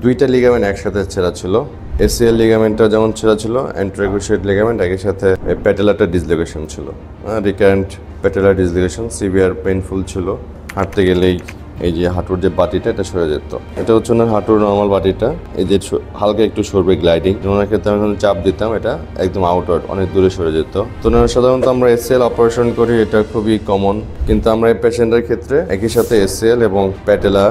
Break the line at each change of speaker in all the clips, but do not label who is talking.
দুইটা লিগামেন্ট একসাথে ছেঁড়া ছিল। এসিএল লিগামেন্টটা যেমন ছেঁড়া ছিল, অ্যান্ট্রাইগ্রেশিয়েট লিগামেন্ট একই সাথে প্যাটেলাটা ডিসলোকেশন ছিল। Recurrent patellar dislocation, severe painful ছিল। হাঁটতে গেলেই এই যে হাঁটুর যে বাটিটা এটা সরে যেত। এটা হচ্ছে ওনার হাঁটুর নর্মাল বাটিটা, এই যে হালকা একটু সরবে গ্লাইডিং। ওনার ক্ষেত্রে আমি যখন চাপ দিতাম এটা একদম আউটওয়ার্ড অনেক দূরে সরে যেত। তো সাধারণত আমরা এসিএল অপারেশন করি, এটা খুবই কমন। কিন্তু আমরা এই পেশেন্টের ক্ষেত্রে একই সাথে এসিএল এবং প্যাটেলা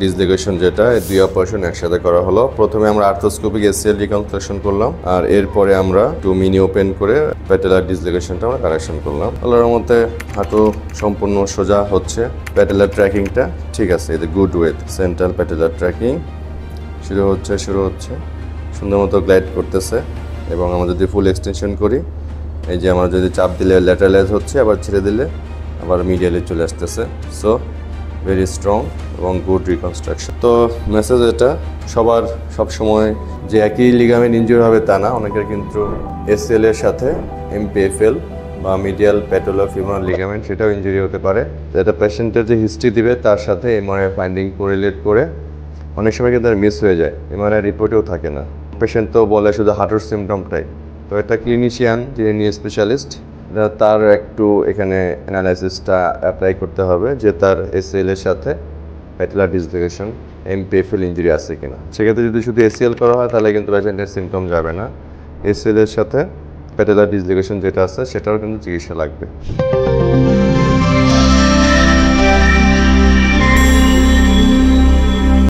ডিসলোকেশন যেটা দুই অপারেশন একসাথে করা হলো। প্রথমে আমরা আর্থ্রোস্কোপিক এসিএল রিকনস্ট্রাকশন করলাম, আর এরপরে আমরা একটু মিনি ওপেন করে প্যাটেলার ডিসলোকেশনটা আমরা কারেকশন করলাম। আল্লাহর মধ্যে হাঁটু সম্পূর্ণ সোজা হচ্ছে, প্যাটেলার ট্র্যাকিংটা ঠিক আছে, এই যে গুড ওয়েথ সেন্ট্রাল প্যাটেলার ট্র্যাকিং শুরু হচ্ছে সুন্দর মতো গ্লাইড করতেছে। এবং আমরা যদি ফুল এক্সটেনশন করি, এই যে আমরা যদি চাপ দিলে ল্যাটারালাইজ হচ্ছে, আবার ছেড়ে দিলে আবার মিডিয়ালে চলে আসতেছে। সো ভেরি স্ট্রং এবং গুড রিকনস্ট্রাকশন। তো মেসেজ এটা, সব সময় যে একই লিগামেন্ট ইনজুরি হবে তা না, অনেকের কিন্তু এসএল এর সাথে এমপিএফএল বা মিডিয়াল প্যাটেলোফিমার লিগামেন্ট সেটাও ইনজুরি হতে পারে। এটা পেশেন্টের যে হিস্ট্রি দিবে তার সাথে এমআরআই ফাইন্ডিং কোরিলেট করে অনেক সময় কিন্তু মিস হয়ে যায়, এমআরআই রিপোর্টেও থাকে না। পেশেন্ট তো বলে শুধু হাঁটুর সিমটমটাই। তো এটা ক্লিনিশিয়ান যিনি নিয়ে স্পেশালিস্ট, তার একটু এখানে অ্যানালাইসিসটা অ্যাপ্লাই করতে হবে যে তার এসিএল এর সাথে প্যাটেলার ডিসলোকেশন এমপিএফএল ইনজুরি আছে কিনা। সেক্ষেত্রে যদি শুধু এসিএল করা হয় তাহলে কিন্তু পেশেন্টের সিমটম যাবে না, এসিএল এর সাথে প্যাটেলার ডিসলোকেশন যেটা আছে সেটারও কিন্তু চিকিৎসা লাগবে।